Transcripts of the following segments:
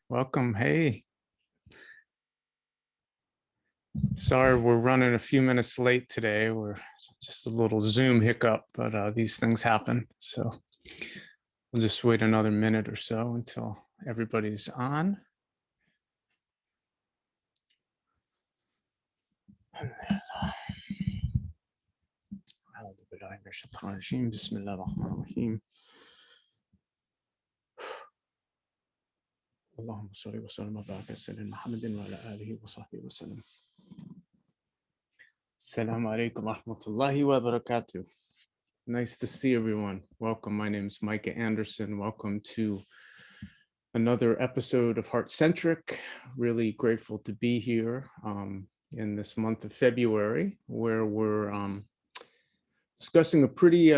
Welcome. Hey, sorry we're running a few minutes late today. We're just a little Zoom hiccup, but these things happen. So we'll just wait another minute or so until everybody's on. اللهم صل وسلم وبارك على سيدنا محمد وعلى آله وصحبه وسلم. Assalamu alaikum wa rahmatullahi wa barakatuh. Nice to see everyone. Welcome. My name is Micah Anderson. Welcome to another episode of Heartcentric. Really grateful to be here in this month of February, where we're discussing a pretty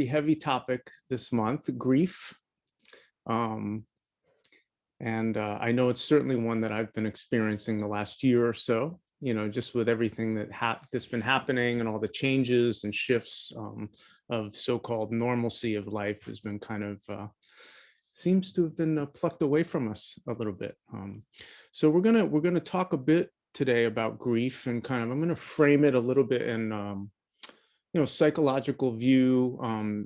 heavy topic this month, grief. I know it's certainly one that I've been experiencing the last year or so, just with everything that's been happening and all the changes and shifts of so-called normalcy of life has been kind of, seems to have been plucked away from us a little bit. So we're gonna talk a bit today about grief and I'm gonna frame it a little bit in psychological view,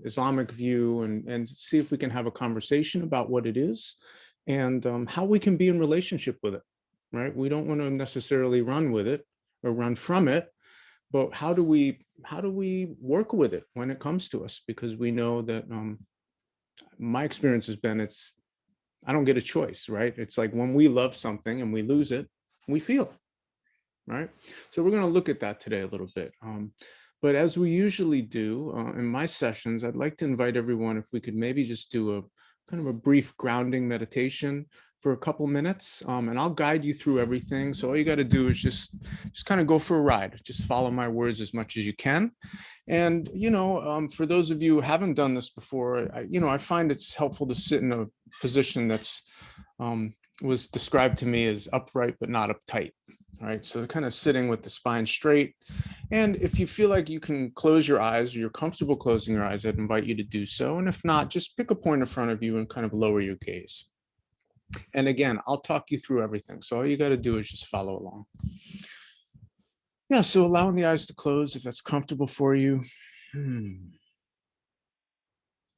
Islamic view, and see if we can have a conversation about what it is and how we can be in relationship with it, right? We don't want to necessarily run with it or run from it, but how do we work with it when it comes to us? Because we know that my experience has been I don't get a choice, right? It's like when we love something and we lose it, we feel, right? So we're going to look at that today a little bit. But as we usually do in my sessions, I'd like to invite everyone if we could maybe just do a kind of a brief grounding meditation for a couple minutes, and I'll guide you through everything. So all you got to do is just kind of go for a ride. Just follow my words as much as you can. And for those of you who haven't done this before, I find it's helpful to sit in a position that's was described to me as upright but not uptight. Right, so kind of sitting with the spine straight. And if you feel like you can close your eyes or you're comfortable closing your eyes, I'd invite you to do so. And if not, just pick a point in front of you and kind of lower your gaze. And again, I'll talk you through everything. So all you got to do is just follow along. Yeah, so allowing the eyes to close if that's comfortable for you.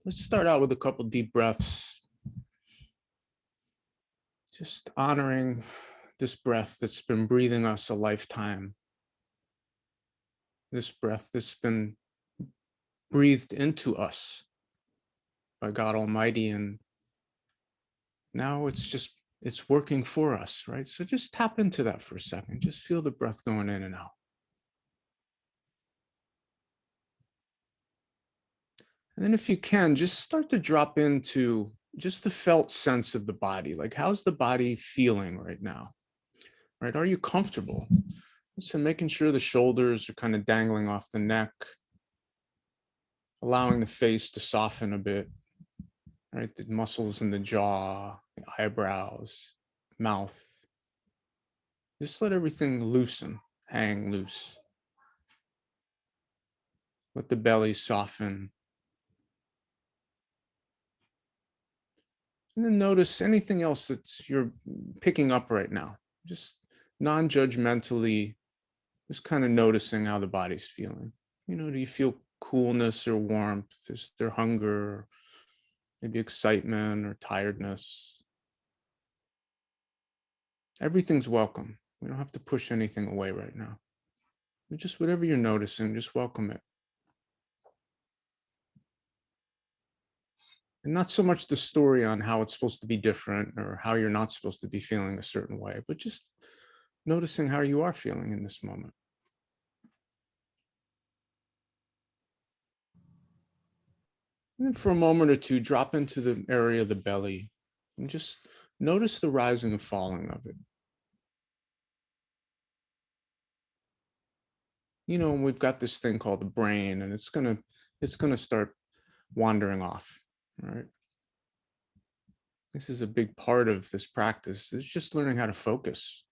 Let's start out with a couple deep breaths. Just honoring this breath that's been breathing us a lifetime. This breath that's been breathed into us by God Almighty, and now it's working for us, right? So just tap into that for a second. Just feel the breath going in and out. And then if you can, just start to drop into just the felt sense of the body. Like, how's the body feeling right now? Right? Are you comfortable? So making sure the shoulders are kind of dangling off the neck, allowing the face to soften a bit, right? The muscles in the jaw, the eyebrows, mouth. Just let everything loosen, hang loose. Let the belly soften. And then notice anything else that's you're picking up right now. Just non-judgmentally, just kind of noticing how the body's feeling. Do you feel coolness or warmth? Is there hunger, or maybe excitement or tiredness? Everything's welcome. We don't have to push anything away right now. But just whatever you're noticing, just welcome it. And not so much the story on how it's supposed to be different or how you're not supposed to be feeling a certain way, but just noticing how you are feeling in this moment. And then for a moment or two, drop into the area of the belly and just notice the rising and falling of it. We've got this thing called the brain, and it's gonna start wandering off, right? This is a big part of this practice, is just learning how to focus.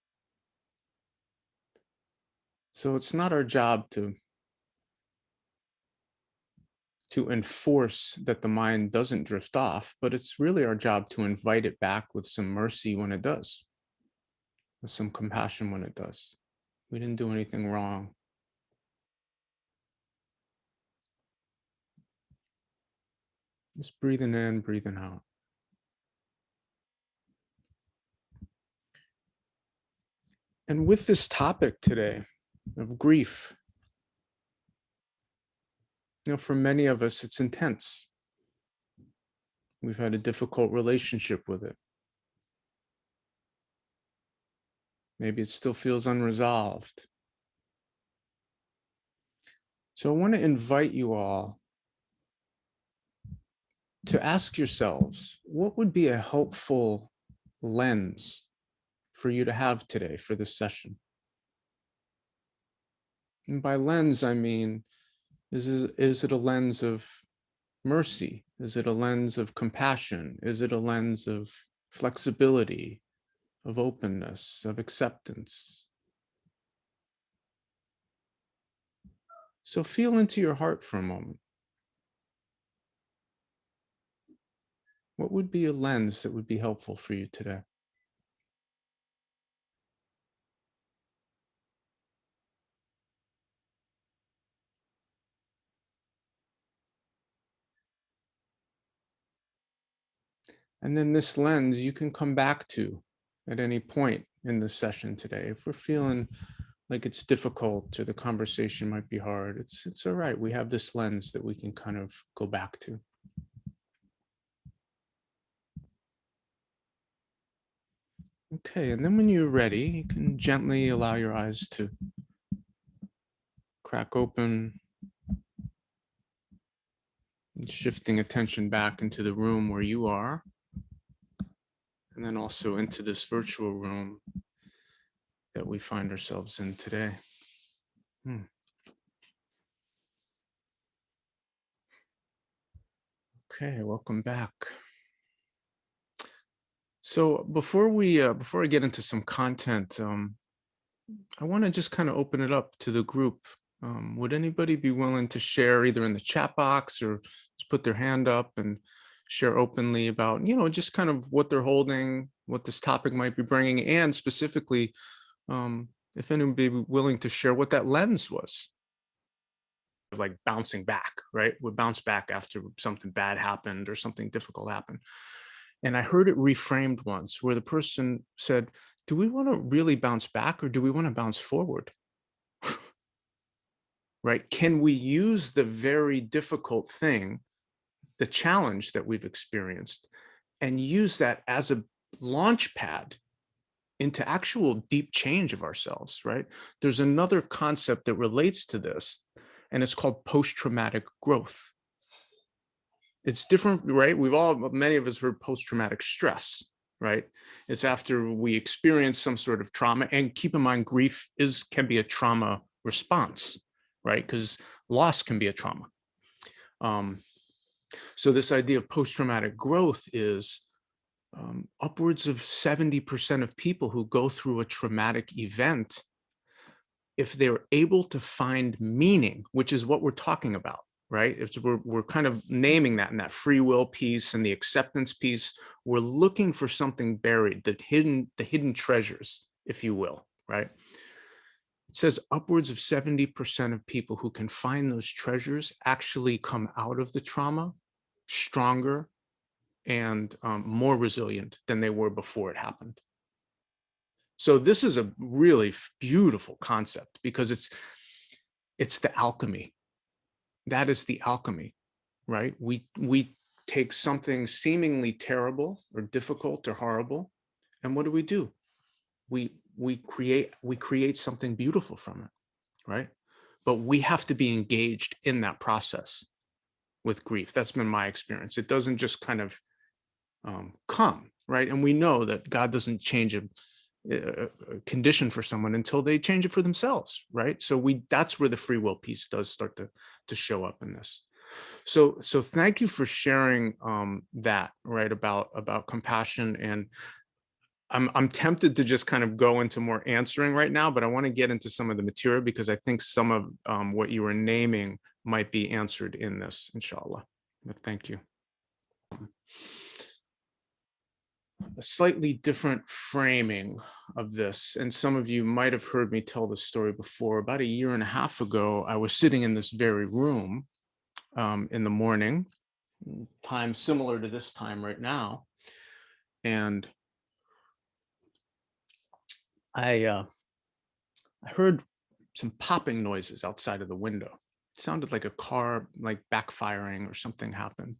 So it's not our job to to enforce that the mind doesn't drift off, but it's really our job to invite it back with some mercy when it does, with some compassion when it does. We didn't do anything wrong. Just breathing in, breathing out. And with this topic today of grief, for many of us, it's intense. We've had a difficult relationship with it. Maybe it still feels unresolved. So I want to invite you all to ask yourselves, what would be a helpful lens for you to have today for this session? And by lens, I mean, is it a lens of mercy? Is it a lens of compassion? Is it a lens of flexibility, of openness, of acceptance? So feel into your heart for a moment. What would be a lens that would be helpful for you today? And then this lens you can come back to at any point in the session today. If we're feeling like it's difficult or the conversation might be hard, it's all right. We have this lens that we can kind of go back to. Okay, and then when you're ready, you can gently allow your eyes to crack open, and shifting attention back into the room where you are, and then also into this virtual room that we find ourselves in today. Okay, welcome back. So before I get into some content, I want to just kind of open it up to the group. Would anybody be willing to share either in the chat box or just put their hand up and share openly about, just kind of what they're holding, what this topic might be bringing, and specifically, if anybody be willing to share what that lens was. Like bouncing back, right? Would bounce back after something bad happened or something difficult happened. And I heard it reframed once where the person said, do we want to really bounce back or do we want to bounce forward? Right? Can we use the very difficult thing, the challenge that we've experienced, and use that as a launch pad into actual deep change of ourselves, right? There's another concept that relates to this, and it's called post-traumatic growth. It's different, right? Many of us heard post-traumatic stress, right? It's after we experience some sort of trauma, and keep in mind, grief can be a trauma response, right? Because loss can be a trauma. So this idea of post-traumatic growth is upwards of 70% of people who go through a traumatic event, if they're able to find meaning, which is what we're talking about, right? We're kind of naming that in that free will piece and the acceptance piece. We're looking for something buried, the hidden treasures, if you will, right? It says upwards of 70% of people who can find those treasures actually come out of the trauma stronger and more resilient than they were before it happened. So this is a really beautiful concept because it's the alchemy. That is the alchemy, right? We take something seemingly terrible or difficult or horrible, and what do? We create something beautiful from it, right? But we have to be engaged in that process with grief. That's been my experience. It doesn't just kind of come, right? And we know that God doesn't change a condition for someone until they change it for themselves, right? So that's where the free will piece does start to show up in this. So thank you for sharing that, right, about compassion. And I'm tempted to just kind of go into more answering right now, but I want to get into some of the material because I think some of what you were naming might be answered in this, inshallah. But thank you. A slightly different framing of this, and some of you might have heard me tell this story before. About a year and a half ago, I was sitting in this very room in the morning, time similar to this time right now, and I heard some popping noises outside of the window. It sounded like a car like backfiring or something happened.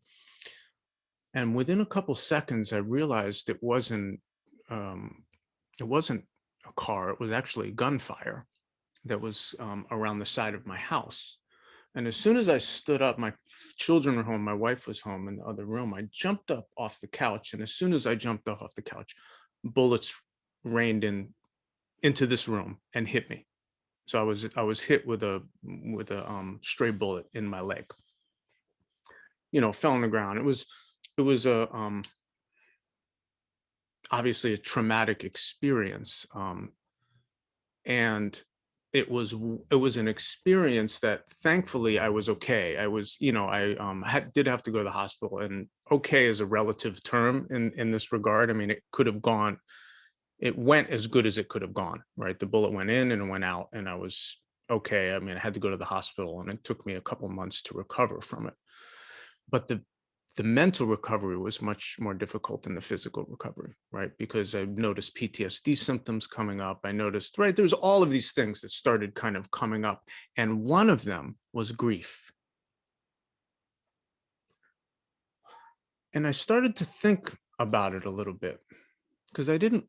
And within a couple seconds, I realized it wasn't a car. It was actually gunfire that was around the side of my house. And as soon as I stood up, my children were home, my wife was home in the other room. I jumped up off the couch, and as soon as I jumped up off the couch, bullets rained into this room and hit me. So I was hit with a stray bullet in my leg. Fell on the ground. It was a obviously a traumatic experience, and it was an experience that thankfully I was okay. I was, I did have to go to the hospital, and okay is a relative term in this regard. I mean, it went as good as it could have gone, right? The bullet went in and it went out, and I was okay. I mean, I had to go to the hospital, and it took me a couple months to recover from it. But the mental recovery was much more difficult than the physical recovery, right? Because I noticed PTSD symptoms coming up. I noticed, right, there's all of these things that started kind of coming up. And one of them was grief. And I started to think about it a little bit, because I didn't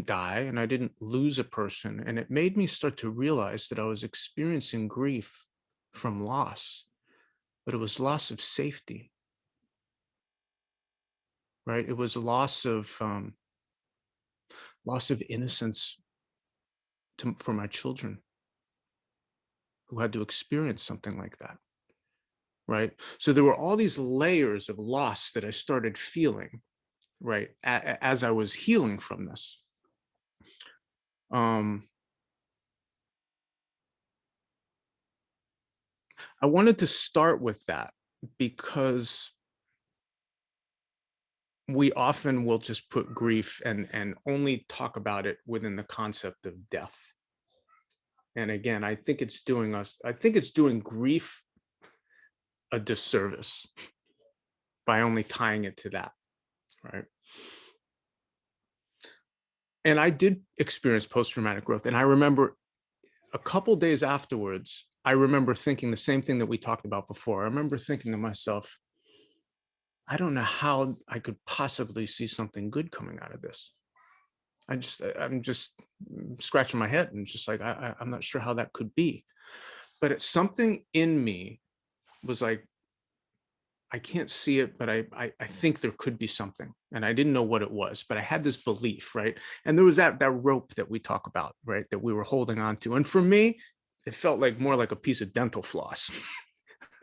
die, and I didn't lose a person. And it made me start to realize that I was experiencing grief from loss, but it was loss of safety, right? It was a loss of innocence for my children who had to experience something like that, right? So there were all these layers of loss that I started feeling, right, as I was healing from this. I wanted to start with that because we often will just put grief and only talk about it within the concept of death. And again, I think it's doing grief a disservice by only tying it to that, right? And I did experience post-traumatic growth. And I remember a couple days afterwards, I remember thinking the same thing that we talked about before. I remember thinking to myself, I don't know how I could possibly see something good coming out of this. I'm just scratching my head and just like, I'm not sure how that could be. But it's something in me was like, I can't see it, but I think there could be something. And I didn't know what it was, but I had this belief, right? And there was that rope that we talk about, right? That we were holding on to. And for me, it felt like more like a piece of dental floss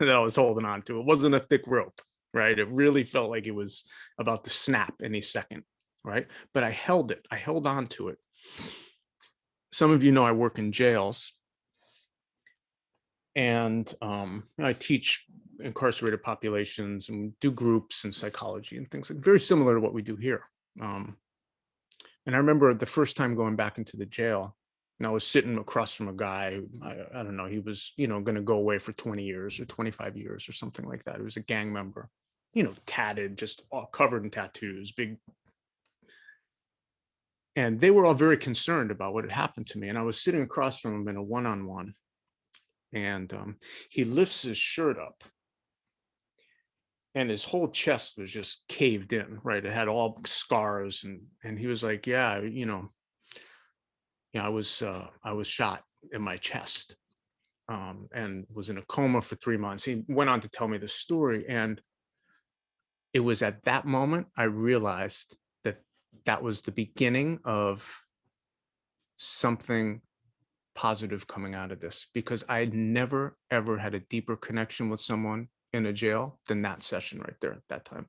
that I was holding on to. It wasn't a thick rope, right? It really felt like it was about to snap any second, right? But I held it. I held on to it. Some of you know I work in jails, and I teach incarcerated populations and do groups and psychology and things like very similar to what we do here. And I remember the first time going back into the jail, and I was sitting across from a guy, I don't know, he was, going to go away for 20 years or 25 years or something like that. He was a gang member, tatted, just all covered in tattoos, big. And they were all very concerned about what had happened to me. And I was sitting across from him in a one-on-one. And he lifts his shirt up, and his whole chest was just caved in, right? It had all scars, and he was like, yeah, I was shot in my chest, and was in a coma for 3 months. He went on to tell me the story, and it was at that moment I realized that was the beginning of something positive coming out of this, because I had never ever had a deeper connection with someone in a jail than that session right there at that time,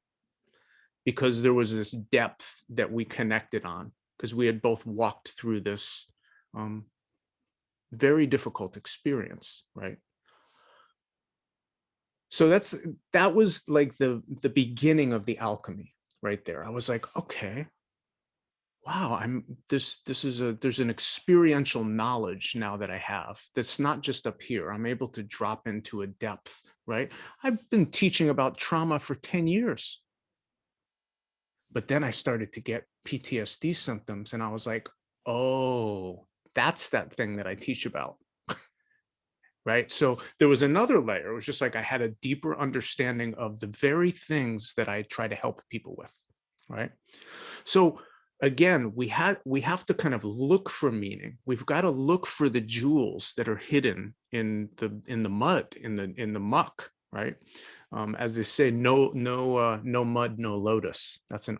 because there was this depth that we connected on, because we had both walked through this very difficult experience, right? So that was like the beginning of the alchemy right there. I was like, okay, wow, there's an experiential knowledge now that I have that's not just up here. I'm able to drop into a depth, right? I've been teaching about trauma for 10 years. But then I started to get PTSD symptoms and I was like, oh, that's that thing that I teach about. Right. So there was another layer. It was just like I had a deeper understanding of the very things that I try to help people with. Right. So again, we have to kind of look for meaning. We've got to look for the jewels that are hidden in the mud, in the muck, right? As they say, no mud, no lotus. That's an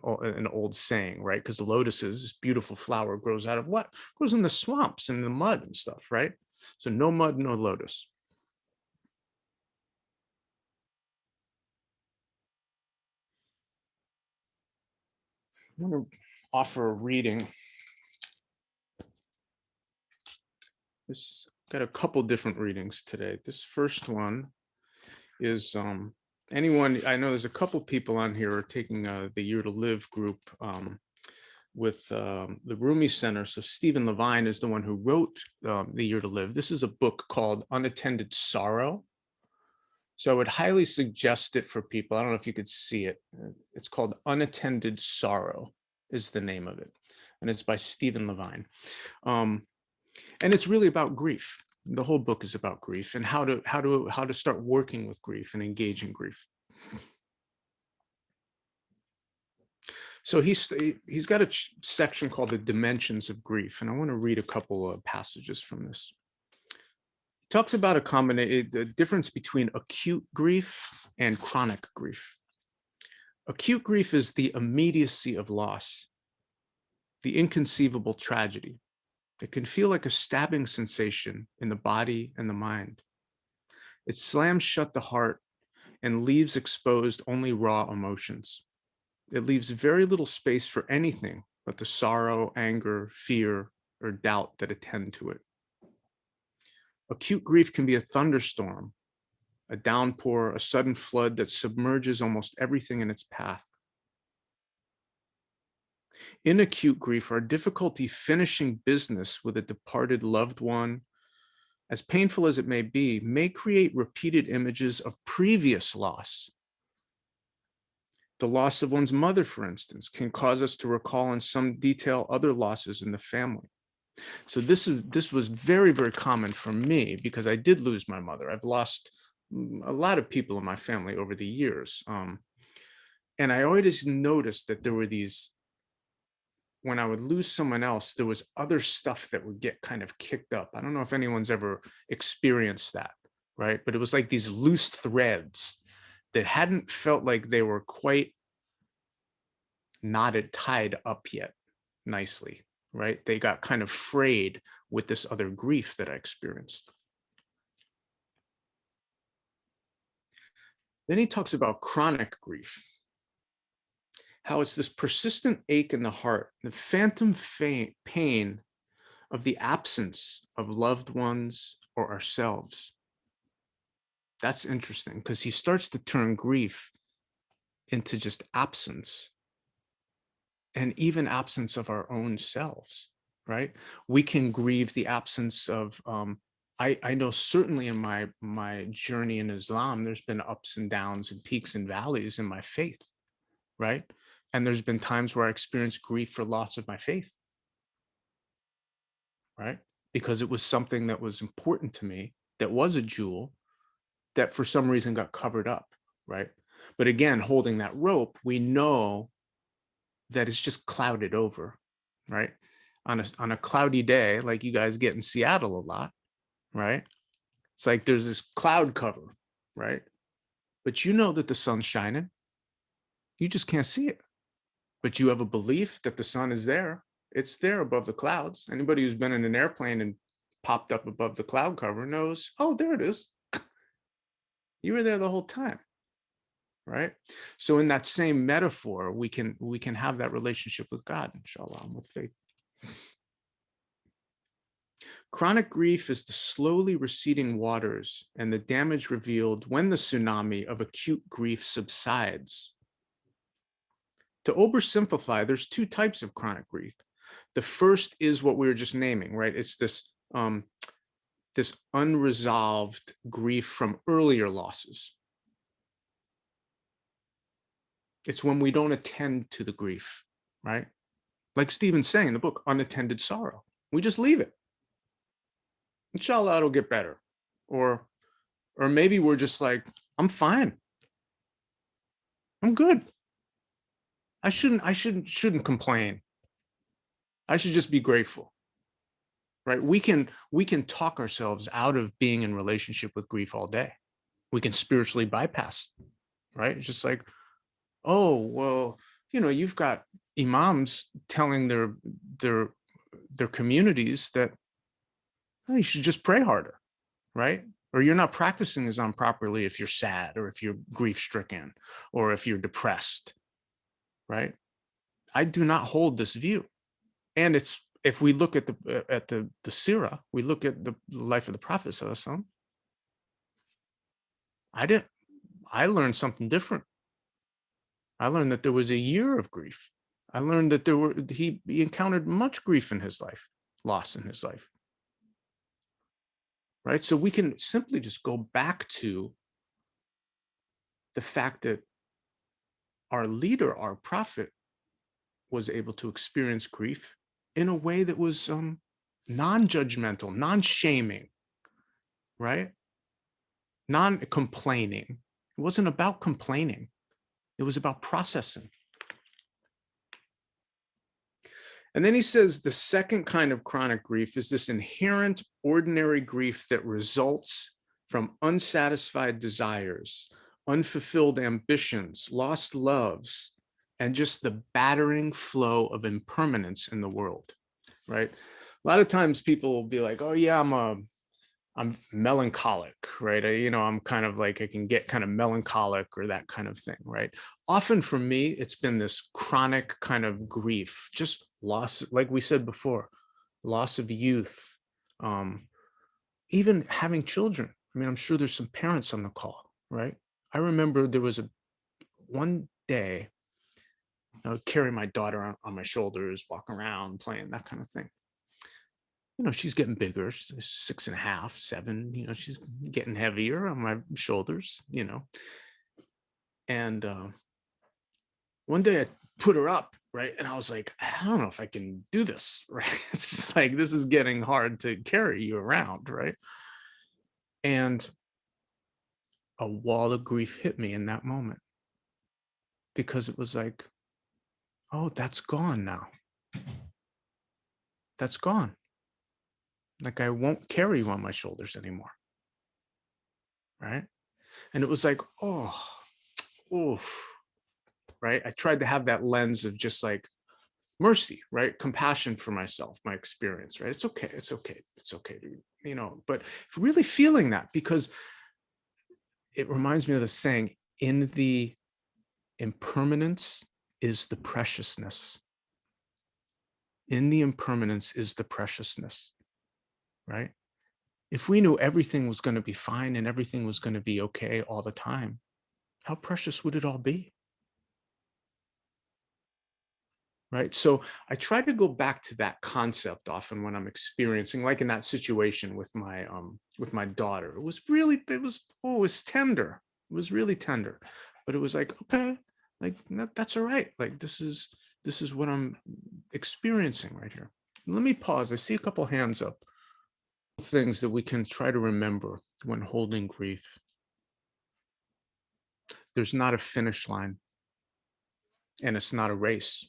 old saying, right? Because the lotuses, this beautiful flower, grows out of what? Grows in the swamps and the mud and stuff, right? So no mud, no lotus. I'm going to offer a reading. This got a couple different readings today. This first one is anyone, I know there's a couple people on here are taking the Year to Live group with the Rumi Center. So Stephen Levine is the one who wrote the Year to Live. This is a book called Unattended Sorrow. So I would highly suggest it for people. I don't know if you could see it. It's called Unattended Sorrow is the name of it. And it's by Stephen Levine. And it's really about grief. The whole book is about grief and how to start working with grief and engage in grief. So he's got a section called the dimensions of grief, and I want to read a couple of passages from this. He talks about the difference between acute grief and chronic grief. Acute grief is the immediacy of loss, the inconceivable tragedy. It can feel like a stabbing sensation in the body and the mind. It slams shut the heart and leaves exposed only raw emotions. It leaves very little space for anything but the sorrow, anger, fear, or doubt that attend to it. Acute grief can be a thunderstorm, a downpour, a sudden flood that submerges almost everything in its path. In acute grief, our difficulty finishing business with a departed loved one, as painful as it may create repeated images of previous loss. The loss of one's mother, for instance, can cause us to recall in some detail other losses in the family. So this was very, very common for me because I did lose my mother. I've lost a lot of people in my family over the years. And I always noticed that there were these, when I would lose someone else, there was other stuff that would get kind of kicked up. I don't know if anyone's ever experienced that, right? But it was like these loose threads that hadn't felt like they were quite knotted, tied up yet nicely, right? They got kind of frayed with this other grief that I experienced. Then he talks about chronic grief, how it's this persistent ache in the heart, the phantom pain of the absence of loved ones or ourselves. That's interesting because he starts to turn grief into just absence, and even absence of our own selves, right? We can grieve the absence of, I know certainly in my journey in Islam, there's been ups and downs and peaks and valleys in my faith, right? And there's been times where I experienced grief for loss of my faith, right? Because it was something that was important to me, that was a jewel, that for some reason got covered up, right? But again, holding that rope, we know that it's just clouded over, right? On a cloudy day, like you guys get in Seattle a lot, right? It's like there's this cloud cover, right? But you know that the sun's shining. You just can't see it. But you have a belief that the sun is there. It's there above the clouds. Anybody who's been in an airplane and popped up above the cloud cover knows, oh, there it is. You were there the whole time, right? So in that same metaphor, we can have that relationship with God, inshallah, with faith. Chronic grief is the slowly receding waters and the damage revealed when the tsunami of acute grief subsides. To oversimplify, there's two types of chronic grief. The first is what we were just naming, right? It's this unresolved grief from earlier losses. It's when we don't attend to the grief, right? Like Stephen's saying in the book, Unattended Sorrow. We just leave it. Inshallah, it'll get better. Or maybe we're just like, I'm fine. I'm good. I shouldn't complain. I should just be grateful. Right? We can talk ourselves out of being in relationship with grief all day. We can spiritually bypass, right? It's just like, oh, well, you've got imams telling their communities that, oh, you should just pray harder, right? Or you're not practicing Islam properly if you're sad, or if you're grief stricken, or if you're depressed, right? I do not hold this view. And it's, if we look at the Sirah, we look at the life of the Prophet Sallallahu Alaihi Wasallam, I learned something different. I learned that there was a year of grief. I learned that he encountered much grief in his life, loss in his life. Right? So we can simply just go back to the fact that our leader, our prophet, was able to experience grief in a way that was non-judgmental, non-shaming, right? Non-complaining. It wasn't about complaining. It was about processing. And then he says the second kind of chronic grief is this inherent ordinary grief that results from unsatisfied desires, unfulfilled ambitions, lost loves, and just the battering flow of impermanence in the world, right? A lot of times people will be like, oh yeah, I'm melancholic, right? I'm kind of like, I can get kind of melancholic or that kind of thing, right? Often for me, it's been this chronic kind of grief, just loss, like we said before, loss of youth, even having children. I mean, I'm sure there's some parents on the call, right? I remember there was one day, I would carry my daughter on my shoulders, walk around, playing, that kind of thing. She's getting bigger. She's 6.5, 7, she's getting heavier on my shoulders, and one day I put her up, right? And I was like, I don't know if I can do this, right? It's just like, this is getting hard to carry you around, right? And a wall of grief hit me in that moment, because it was like, oh, that's gone now. That's gone. Like, I won't carry you on my shoulders anymore, right? And it was like, oh, oof, right? I tried to have that lens of just like mercy, right? Compassion for myself, my experience, right? It's okay, it's okay, it's okay to, but really feeling that, because it reminds me of the saying, in the impermanence is the preciousness. In the impermanence is the preciousness, right? If we knew everything was going to be fine and everything was going to be okay all the time, how precious would it all be? Right? So I try to go back to that concept often when I'm experiencing, like in that situation with my daughter. It was tender. It was really tender. But it was like, okay, like that's all right. Like this is what I'm experiencing right here. Let me pause. I see a couple hands up. Things that we can try to remember when holding grief. There's not a finish line, and it's not a race.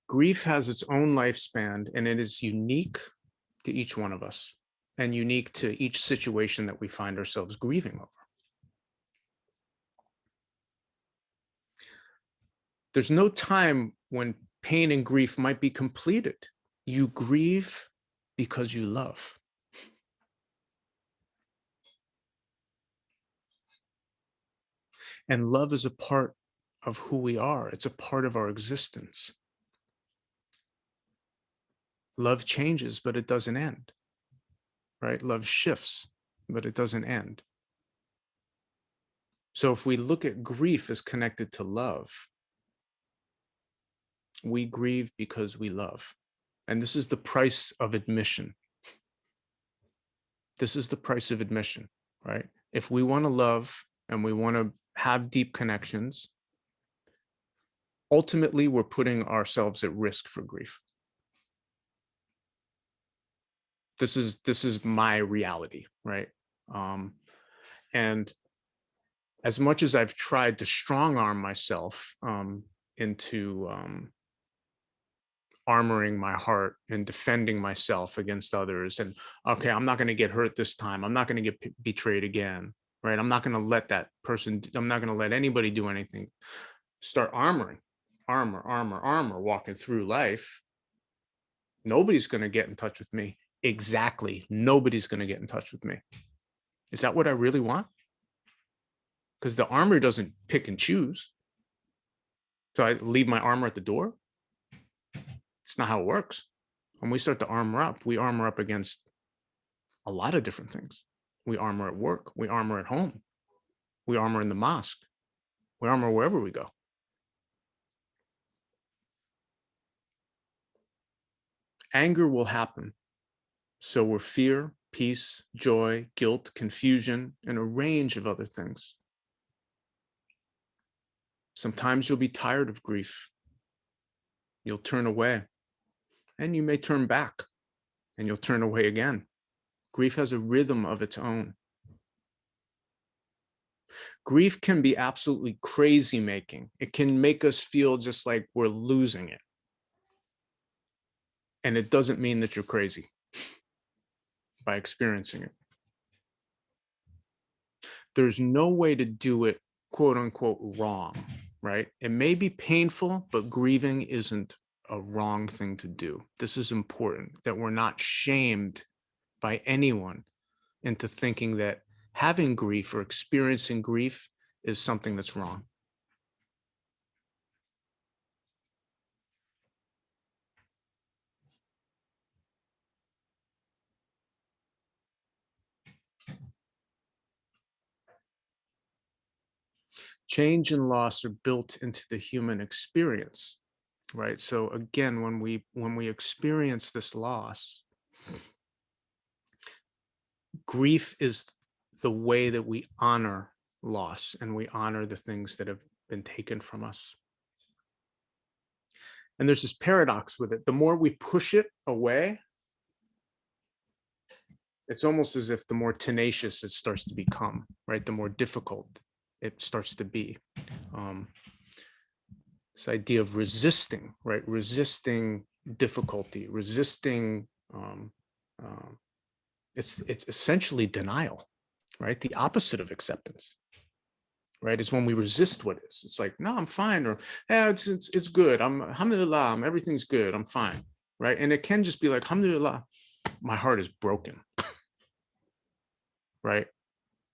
Grief has its own lifespan, and it is unique to each one of us and unique to each situation that we find ourselves grieving over. There's no time when pain and grief might be completed. You grieve because you love. And love is a part of who we are. It's a part of our existence. Love changes, but it doesn't end, right? Love shifts, but it doesn't end. So if we look at grief as connected to love, we grieve because we love. And this is the price of admission. This is the price of admission, right? If we want to love and we want to have deep connections, ultimately we're putting ourselves at risk for grief. This is my reality, right? And as much as I've tried to strong arm myself into armoring my heart and defending myself against others, and okay, I'm not going to get hurt this time, I'm not going to get betrayed again, right? I'm not going to let that person, I'm not going to let anybody do anything. Start armoring, armor, walking through life. Nobody's going to get in touch with me. Exactly, nobody's going to get in touch with me. Is that what I really want? Because the armor doesn't pick and choose. So I leave my armor at the door. It's not how it works. When we start to armor up, we armor up against a lot of different things. We armor at work, we armor at home, we armor in the mosque, we armor wherever we go. Anger will happen. So will fear, peace, joy, guilt, confusion, and a range of other things. Sometimes you'll be tired of grief. You'll turn away, and you may turn back, and you'll turn away again. Grief has a rhythm of its own. Grief can be absolutely crazy making. It can make us feel just like we're losing it. And it doesn't mean that you're crazy by experiencing it. There's no way to do it, quote unquote, wrong, right? It may be painful, but grieving isn't a wrong thing to do. This is important, that we're not shamed by anyone into thinking that having grief or experiencing grief is something that's wrong. Change and loss are built into the human experience, right? So again, when we experience this loss, grief is the way that we honor loss and we honor the things that have been taken from us. And there's this paradox with it. The more we push it away, it's almost as if the more tenacious it starts to become, right? The more difficult it starts to be. This idea of resisting, right? Resisting difficulty, resisting, it's essentially denial, right? The opposite of acceptance, right? Is when we resist what is. It's like, no, I'm fine, or yeah, it's good. Alhamdulillah, everything's good. I'm fine, right? And it can just be like, alhamdulillah, my heart is broken, right?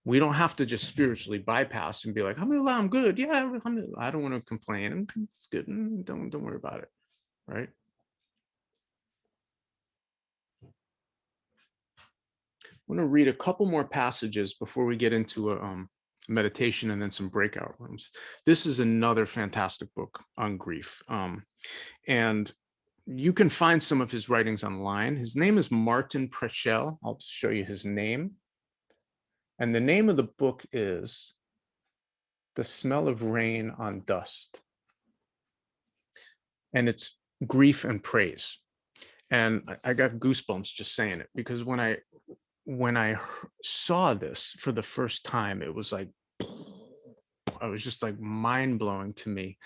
We don't have to just spiritually bypass and be like, alhamdulillah, I'm good. Yeah, alhamdulillah, I don't want to complain. It's good. Don't worry about it, right? I want to read a couple more passages before we get into a meditation and then some breakout rooms. This is another fantastic book on grief. And you can find some of his writings online. His name is Martin Prechel. I'll just show you his name. And the name of the book is The Smell of Rain on Dust. And it's grief and praise. And I got goosebumps just saying it, because when I saw this for the first time, it was like, it was just like mind blowing to me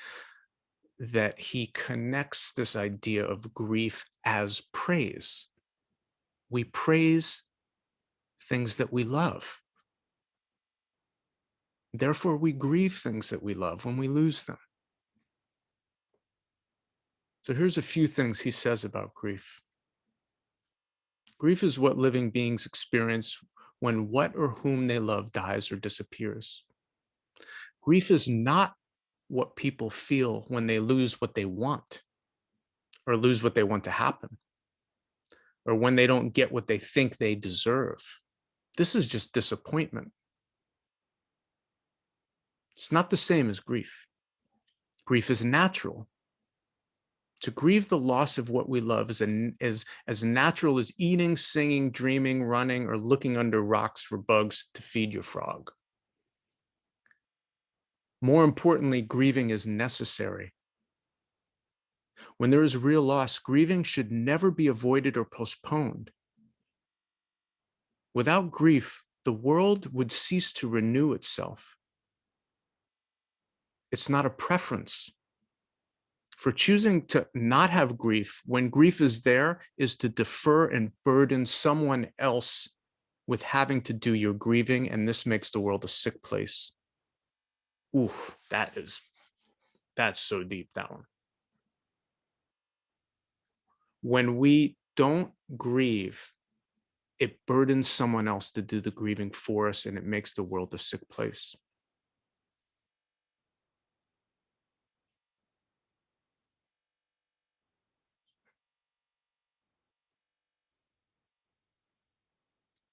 that he connects this idea of grief as praise. We praise things that we love. Therefore, we grieve things that we love when we lose them. So here's a few things he says about grief. Grief is what living beings experience when what or whom they love dies or disappears. Grief is not what people feel when they lose what they want or lose what they want to happen. or when they don't get what they think they deserve. This is just disappointment. It's not the same as grief. Grief is natural. To grieve the loss of what we love is as natural as eating, singing, dreaming, running, or looking under rocks for bugs to feed your frog. More importantly, grieving is necessary. When there is real loss, grieving should never be avoided or postponed. Without grief, the world would cease to renew itself. It's not a preference. For choosing to not have grief when grief is there is to defer and burden someone else with having to do your grieving, and this makes the world a sick place. Oof, that's so deep, that one. When we don't grieve, it burdens someone else to do the grieving for us, and it makes the world a sick place.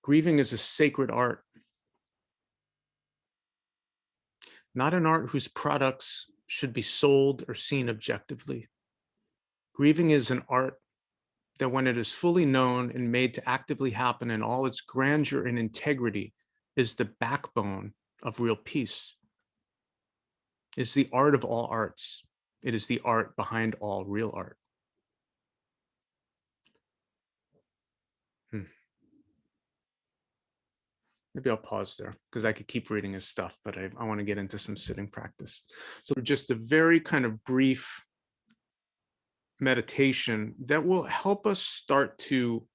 Grieving is a sacred art, not an art whose products should be sold or seen objectively. Grieving is an art that, when it is fully known and made to actively happen in all its grandeur and integrity, is the backbone of real peace. It's the art of all arts. It is the art behind all real art. Maybe I'll pause there because I could keep reading his stuff, but I want to get into some sitting practice. So just a very kind of brief meditation that will help us start to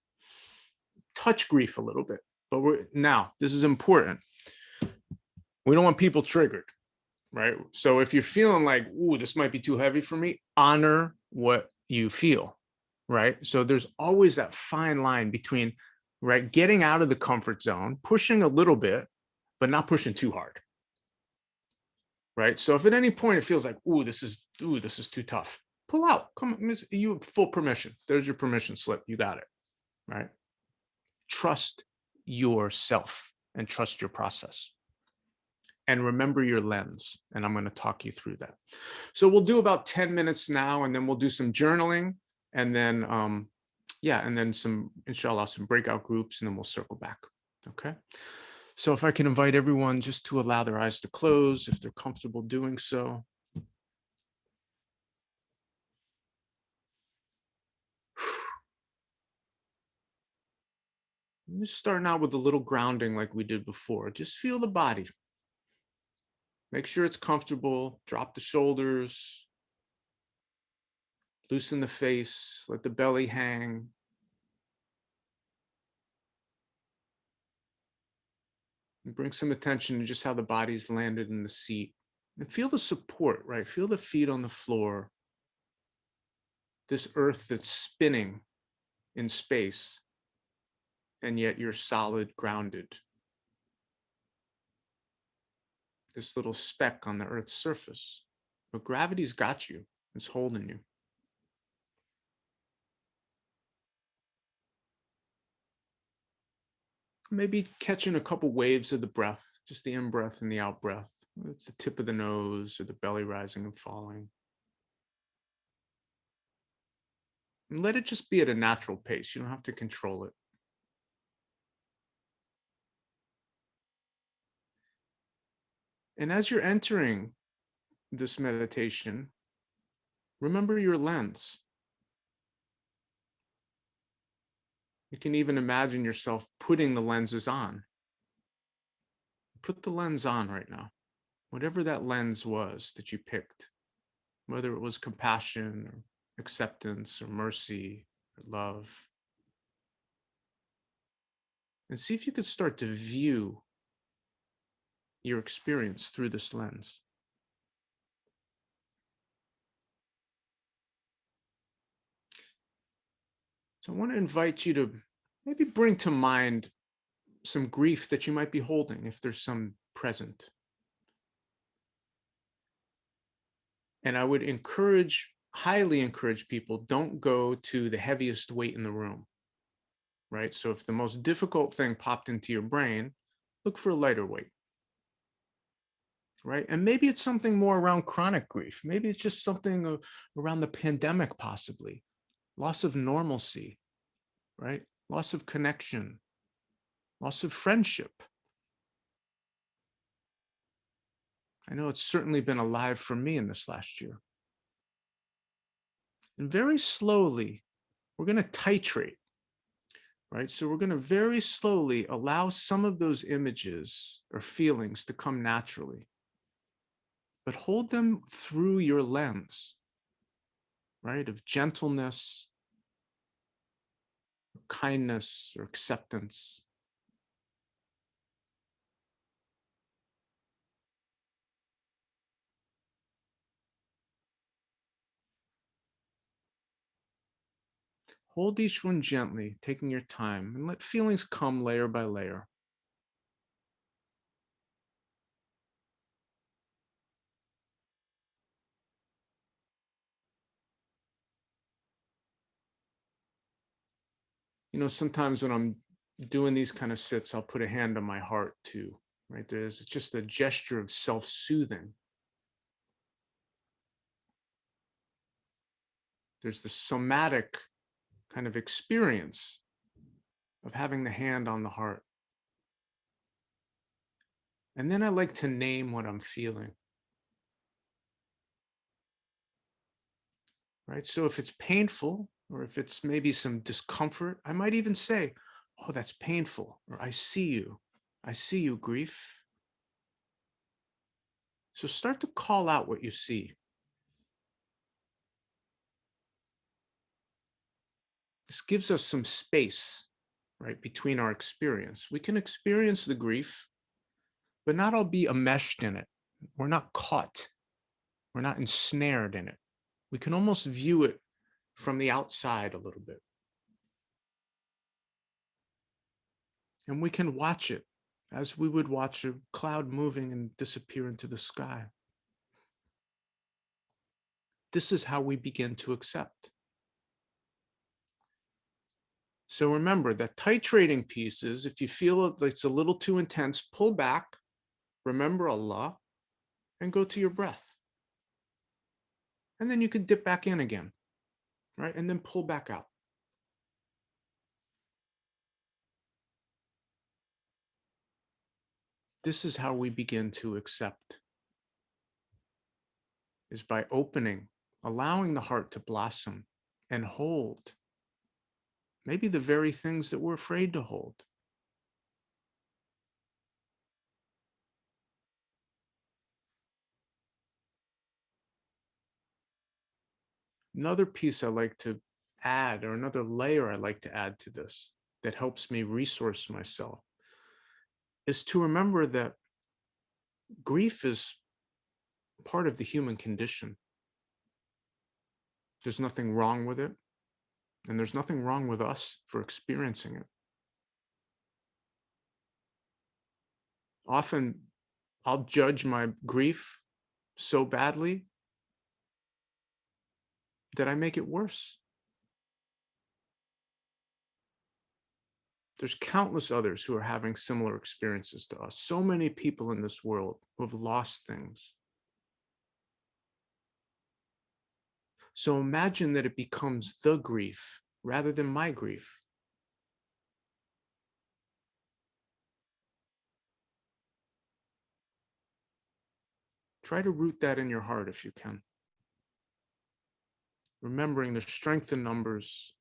touch grief a little bit. But this is important. We don't want people triggered, right? So if you're feeling like, ooh, this might be too heavy for me, honor what you feel, right? So there's always that fine line between, right, getting out of the comfort zone, pushing a little bit, but not pushing too hard, right? So if at any point it feels like, ooh, this is too tough, pull out. Come on, you have full permission. There's your permission slip. You got it, right? Trust yourself and trust your process. And remember your lens. And I'm going to talk you through that. So we'll do about 10 minutes now, and then we'll do some journaling, and then, and then some, inshallah, some breakout groups, and then we'll circle back. Okay. So if I can invite everyone just to allow their eyes to close, if they're comfortable doing so. I'm just starting out with a little grounding like we did before. Just feel the body. Make sure it's comfortable. Drop the shoulders. Loosen the face. Let the belly hang. And bring some attention to just how the body's landed in the seat. And feel the support, right? Feel the feet on the floor. This earth that's spinning in space. And yet you're solid, grounded. This little speck on the earth's surface. But gravity's got you. It's holding you. Maybe catching a couple waves of the breath, just the in-breath and the out-breath. It's the tip of the nose or the belly rising and falling. And let it just be at a natural pace. You don't have to control it. And as you're entering this meditation, remember your lens. You can even imagine yourself putting the lenses on. Put the lens on right now. Whatever that lens was that you picked, whether it was compassion or acceptance or mercy or love. And see if you could start to view your experience through this lens. So I want to invite you to maybe bring to mind some grief that you might be holding, if there's some present. And I would highly encourage people, don't go to the heaviest weight in the room. right? So if the most difficult thing popped into your brain, look for a lighter weight, right? And maybe it's something more around chronic grief. Maybe it's just something around the pandemic, possibly loss of normalcy, right? Loss of connection, loss of friendship. I know it's certainly been alive for me in this last year. And very slowly, we're going to titrate, right? So we're going to very slowly allow some of those images or feelings to come naturally, but hold them through your lens, right? Of gentleness, kindness, or acceptance. Hold each one gently, taking your time, and let feelings come layer by layer. You know, sometimes when I'm doing these kind of sits, I'll put a hand on my heart too, right? There's just a gesture of self-soothing. There's the somatic kind of experience of having the hand on the heart. And then I like to name what I'm feeling, right? So if it's painful or if it's maybe some discomfort, I might even say, oh, that's painful, or I see you. I see you, grief. So start to call out what you see. This gives us some space, right, between our experience. We can experience the grief, but not all be enmeshed in it. We're not caught. We're not ensnared in it. We can almost view it from the outside a little bit. And we can watch it as we would watch a cloud moving and disappear into the sky. This is how we begin to accept. So remember that titrating pieces, if you feel it's a little too intense, pull back, remember Allah, and go to your breath. And then you can dip back in again, right? And then pull back out. This is how we begin to accept, is by opening, allowing the heart to blossom and hold maybe the very things that we're afraid to hold. Another piece I like to add, or another layer I like to add to this that helps me resource myself, is to remember that grief is part of the human condition. There's nothing wrong with it, and there's nothing wrong with us for experiencing it. Often I'll judge my grief so badly that I make it worse. There's countless others who are having similar experiences to us. So many people in this world who have lost things. So imagine that it becomes the grief rather than my grief. Try to root that in your heart if you can. Remembering there's strength in numbers.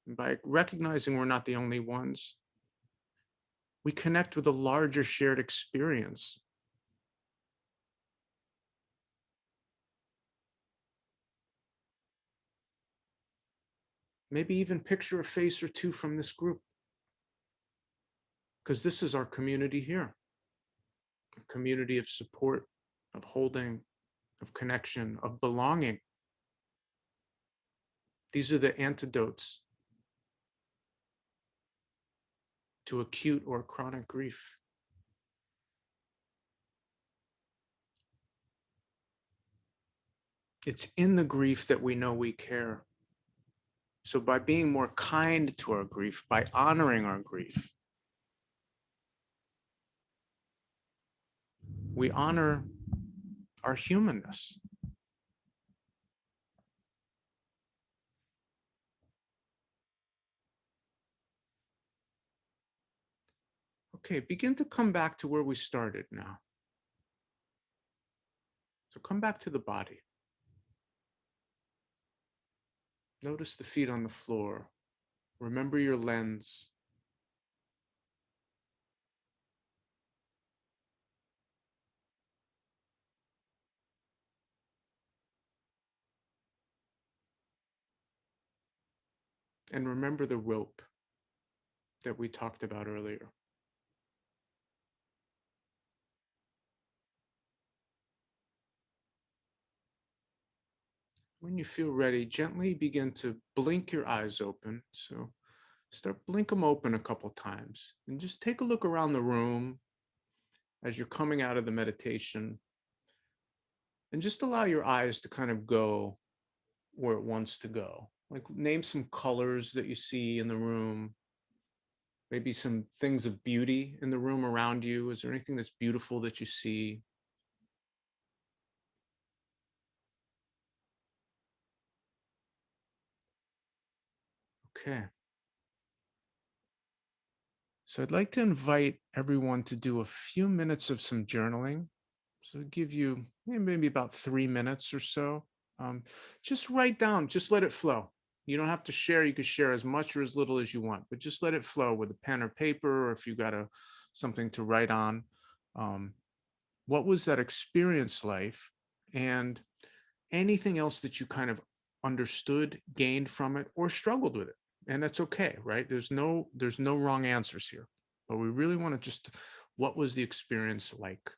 And by recognizing we're not the only ones, we connect with a larger shared experience. Maybe even picture a face or two from this group, because this is our community here, a community of support, of holding, of connection, of belonging. These are the antidotes to acute or chronic grief. It's in the grief that we know we care. So by being more kind to our grief, by honoring our grief, we honor our humanness. Okay, begin to come back to where we started now. So come back to the body. Notice the feet on the floor. Remember your lens. And remember the rope that we talked about earlier. When you feel ready, gently begin to blink your eyes open. So start blink them open a couple times and just take a look around the room as you're coming out of the meditation, and just allow your eyes to kind of go where it wants to go. Like name some colors that you see in the room, maybe some things of beauty in the room around you. Is there anything that's beautiful that you see? Okay. So I'd like to invite everyone to do a few minutes of some journaling. So give you maybe about 3 minutes or so. Um, just write down, just let it flow. You don't have to share. You can share as much or as little as you want, but just let it flow with a pen or paper, or if you got something to write on. Um, what was that experience life? And anything else that you kind of understood, gained from it, or struggled with it. And that's okay, right? There's no wrong answers here. But we really want to just, what was the experience like?